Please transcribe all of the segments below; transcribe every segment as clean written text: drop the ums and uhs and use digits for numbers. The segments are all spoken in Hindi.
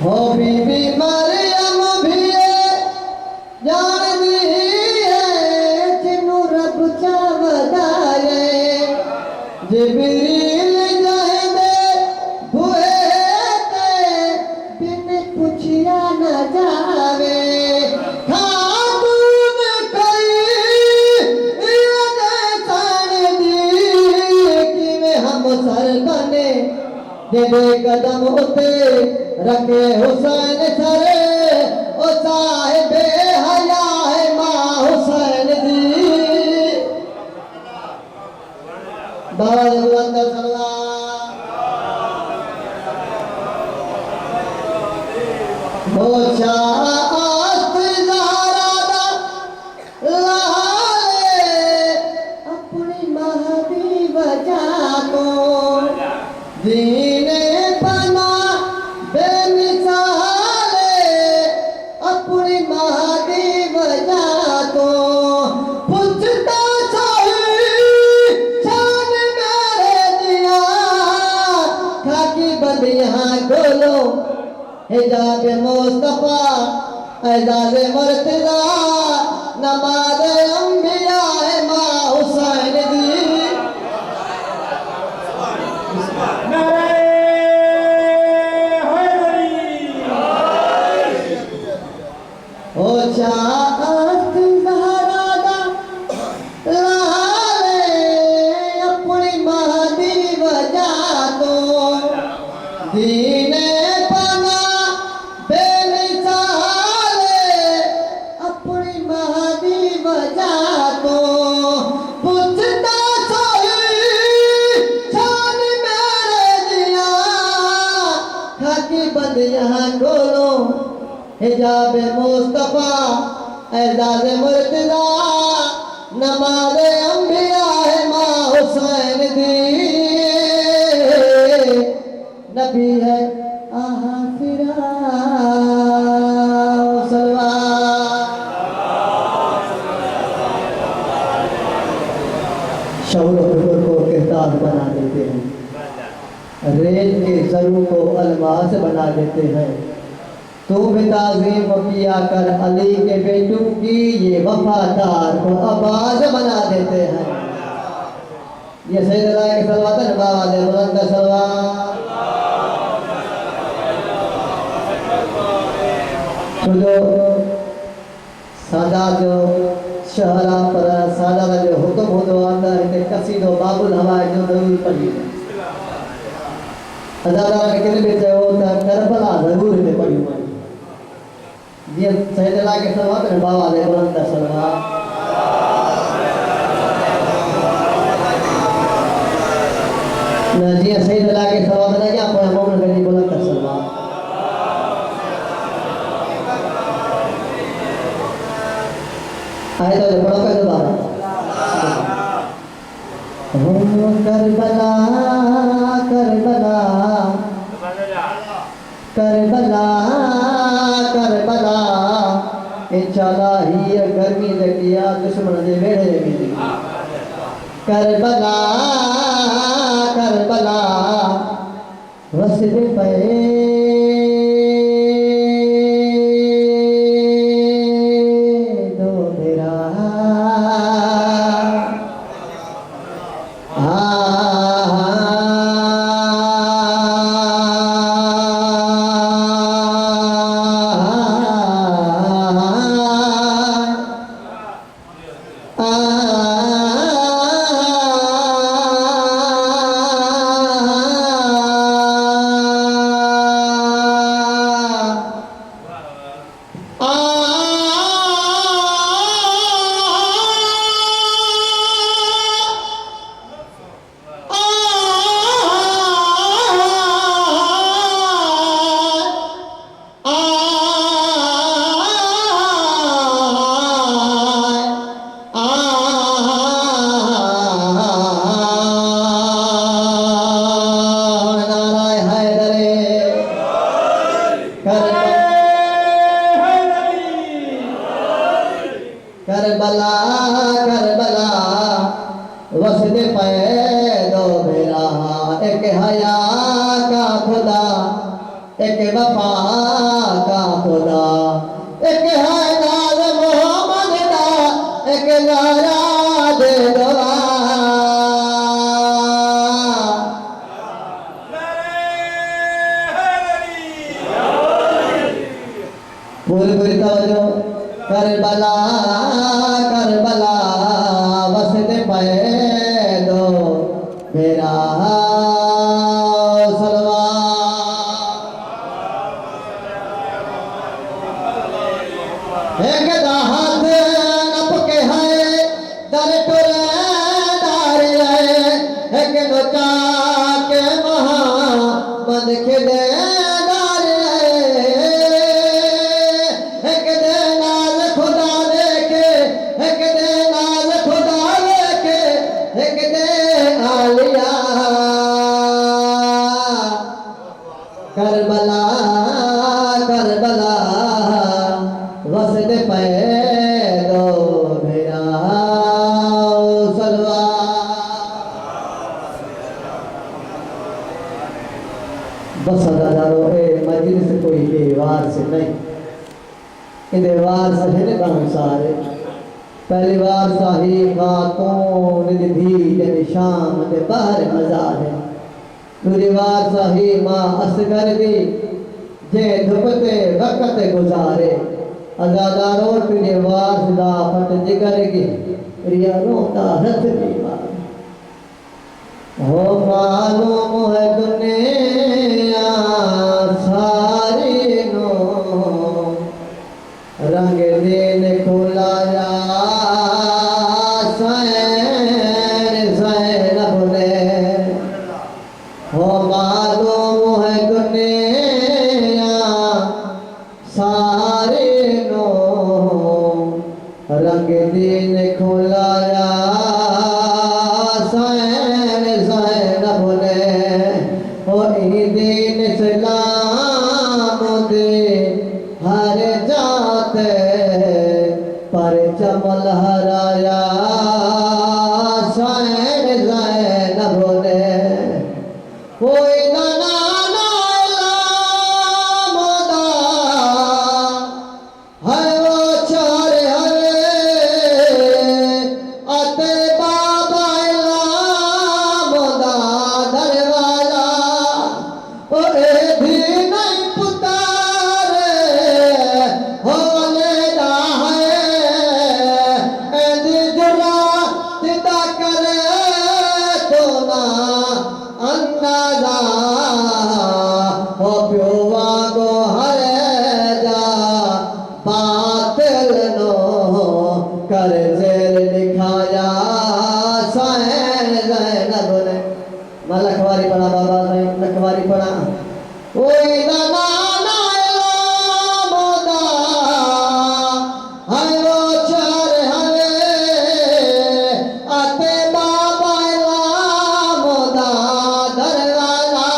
हो बीबी मरियम भी जान दी है जिन्नू रब चा वधाए जिबरील जांदे बुए ते बिन पुछिया न जावे खातून कोई जान दी किवें हम सर बने दे कदम उते रखे हुसैन सरे ओ साहिबे हया है मां हुसैन दी बुलंद हो शास्त ज़हरा दा लाले अपनी महदी वजह तो दीने बना बेमिसाले अपनी महदी वजह तो पूछता सही शान मेरे दिया खाकी बंद यहाँ गोलो हिजाब मुस्तफा एजाज मुर्तजा नमाज अंबिया है मां हुसैन दी ओ शास्त ज़हरा दा लाले अपनी महदी वजह तो दीने बना बेमिसाले अपनी महदी वजह तो पूछता सही शान मेरे दिया खाकी बंद यहाँ गोलो हिजाब मुस्तफा एजाज मुर्तजा नमाज अंबिया है मां हुसैन दी नबी है आहा फिरा सलवा शौर को किरदार बना देते हैं रेत के जरू को अलमास बना देते हैं तो भी ताज़ीम किया कर अली के बेटों की ये वफादार को आवाज बना देते हैं ये सैयदना के सलवात नवाज बुलंद सलवा तो जो सादा जो शहरा पर सादा का जो हुक्म होतो अंदर के कसीदो बाबुल हवाए जो जरूर पढ़ी हज़ारा के किले चयो त करबला जरूर ने पढ़ी ये सैयदना के सलवात बाबा दे बुलंद सलवा न जी सैयदना के सलवात ना क्या कोई मोमन गली बुलंद सलवा आए तो पढ़ो का दोबारा हो करबला करबला करबला करबला इंशाल्लाह ही गर्मी लगिया दुश्मन दे वेड़े में करबला करबला वसदे पे दो मेरा करबला करबला वसद पैदो मेरा एक हया का खुदा एक वफा का खुदा एक है नाज मोहम्मद दा एक नारा दे दुआ पूरी पूरी तवज्जो करबला करबला वसते पे दो मेरा एक दाहत नपके है दर टुरे दार एक नोचा के महा मद खिदे दार एक दे नाल खुदा देखे एक दे नाल खुदा देखे एक दे आलिया करबला करबला वसते पे दो मेरा सलवा बस हजारों मजलिस कोई दीवार से नहीं इधर वार से है ना सारे पहली बार साही खातून दी जब शाम दे बाहर मजार है दूसरी बार साही माँ असगर दी जे धुपते वक्त गुजारे अजादारों तुझे वारदा फट जिगर की रिया रोता रथ की बात हो मालूम है दुनिया सारी नो रंग दिन खुलाया सैन सैनब ने हो मालूम है दुनिया सारी रंग दिन खुलाया सैन सैनब ने हो दिन सलाम दे हर जाते पर चमल हराया सैन सैनब ने कोई कर जेर लिखाया सैन ज़ैनब ने मैं लखवारी पढ़ा बाबा ने लखवारी पढ़ा ओए दमाना मोदा हाय वो चार हवे आते बाबा मोदा दरवाजा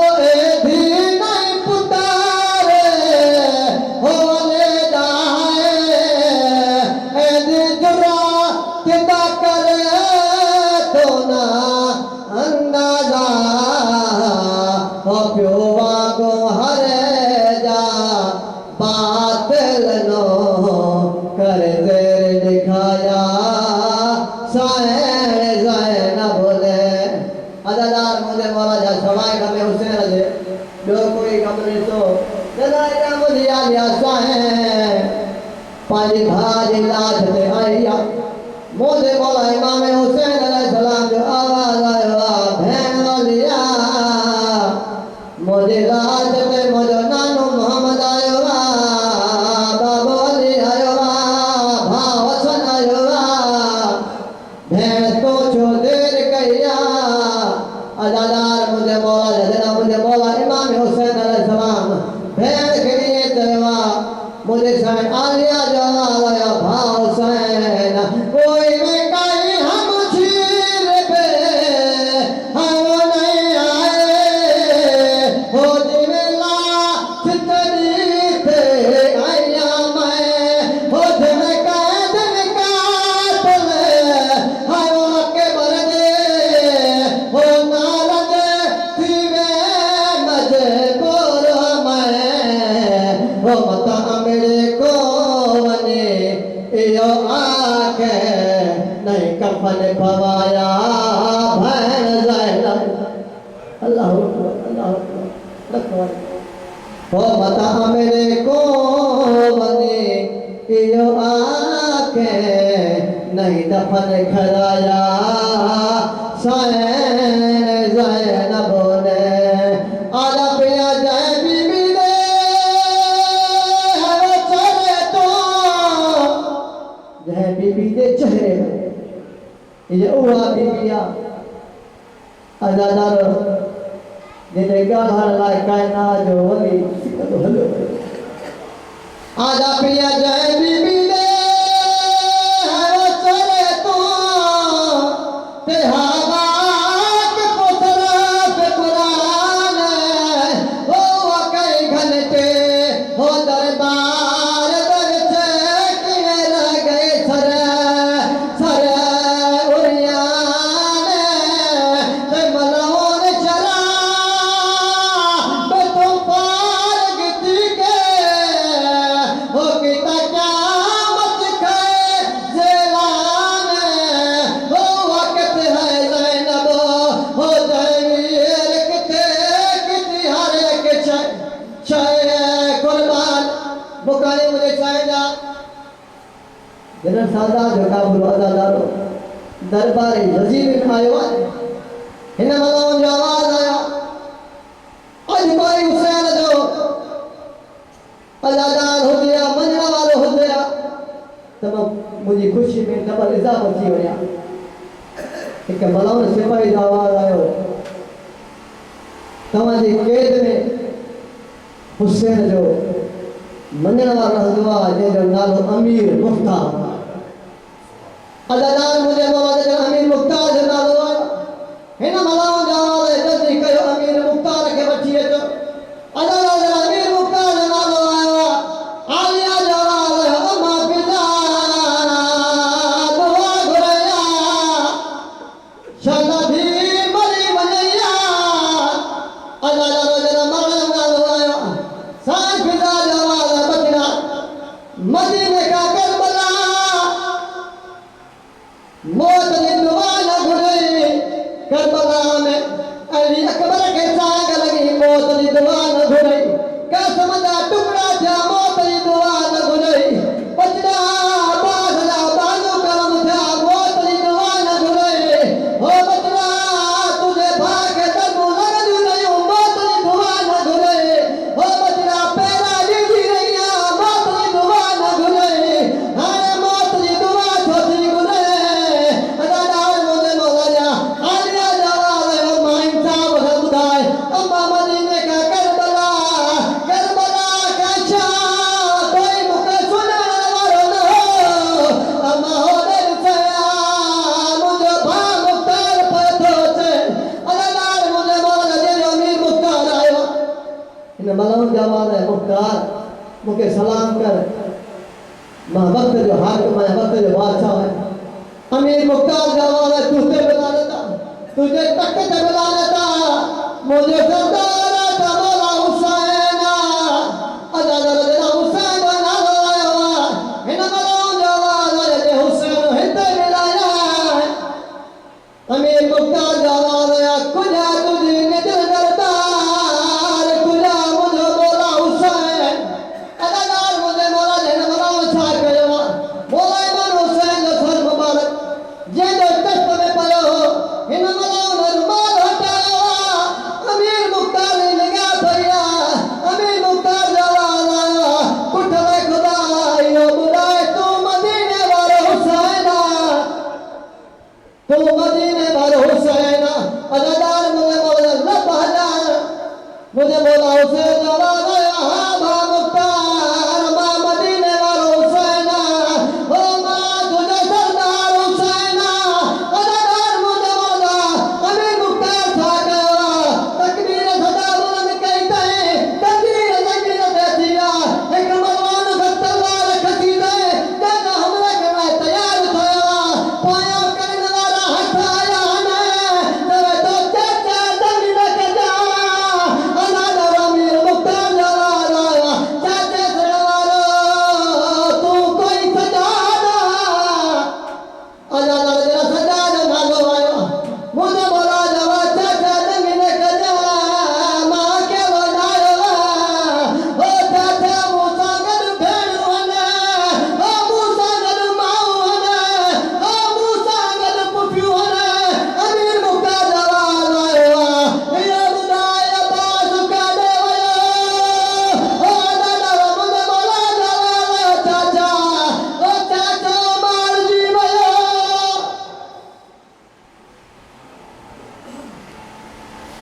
ओए भी नहीं पुतारे होले प्योवा को हरे जा बातिल नो कर देर दिखाया सैन ज़ैनब ने अदादार मुझे मौला जा सवाई का मैं हुसैन रजे जो कोई कमरे तो जनाया मुझे आलिया सैन पाली भाजी लाज दे आया मुझे मौला इमाम हुसैन अलैहिस्सलाम जो आवाज आया भैन वालिया मुझे राज पे मुझे नानो मोहम्मद आयो बाबू अली आयो भाव हसन आयो भैन तो जो देर कहिया अदादार मुझे मौला जजना मुझे मौला इमाम हुसैन अलैहिस्सलाम भैन खड़ी तेवा मुझे सैन आलिया जवाला भाव हुसैन कोई में कहीं हम चीर पे हम नहीं आए हो जिमेला चितरी थे आया मैं हो जिमे कैद निकाल हम के बरदे हो नारद थी वे मजबूर मैं वो मता मेरे को वने यो आके नहीं कफन पवाया भैन ज़ैनब अल्लाह अल्लाह वो मता मेरे को वने यो आके नहीं दफन खराया ज़ैनब ने आजा पिया जय बीबी दे चले तो जय बीबी दे चेहरे ये उहा बीबिया आजादार जिने गाहर लाए कायना जो वली सिकतो हलो आजा पिया जय बीबी दे चले तो ते हवा के पोतरा पे कुरान हो कई घंटे हो दरबार दरचे के रह गए सर सर उरियान ते मलावन चला बे तो पार गिती के हो किता क्या मत खाए जेलान हो वक्त है ज़ैनब हो जाएगी किते किती हर एक चाहे कुर्बान बुकाने मुझे चाहेगा जनरल सादा जो काबुल अदादारो दरबार यजीद में आयो हिन मलावन जो आवाज आया अज कोई हुसैन जो अजादार हो गया मनना वालो हो गया तब मुझे खुशी में डबल इजाफा थी वया एक मलावन सिपाही जो आवाज आयो तव्हांजी कैद में हुसैन जो मनण वारो हूंदो आहे जंहिंजो नालो अमीर मुख्तार अदादार मुंहिंजे मौला जो अमीर मुख्तार जो नालो आहे हिन मलावन जो आवाज़ जल्दी कयो अमीर मुख्तार खे वठी अचो अदादार जो अमीर मुख्तार जो नालो आयो आहे आलिया जो आवाज़ आयो अम्मा पिता दुआ घुरया शाला भी मरी वञया अदादार जो मरण जो नालो आयो साईं पिता जो आवाज़ बचड़ा मदीने का करबला मौत ने दुआ न घुरी करबला में अली अकबर के साग लगी मौत ने दुआ न घुरी कसम दा टुकड़ा था मौत ने दुआ न घुरी बचड़ा बादला बाजू करम था मौत ने दुआ न घुरी हो बचड़ा तुझे भाग दमू लगदू नहीं मौत ने दुआ न घुरी हो बचड़ा पैरा दी रही मौत ने दुआ न घुरी हाणे मौत ने दुआ छोटी घुरी अदादार मुझे मौला आलिया जवाब है माइन साहब है बुधाए अम्मा मदीने का करबला करबला का शाह कोई मुझे सुनने वाला न हो अम्मा हो दिल से मुझे भाग मुख्तार पतो से अदादार मुझे मौला जो अमीर मुख्तार आयो इन मलावन जवाब है मुख्तार मुझे सलाम कर मां वक्त जो हाकिम है वक्त जो बादशाह है अमीर मुख्तार जवाब है तुझे बुला लेता तुझे तक से बुला लेता मुझे सरदार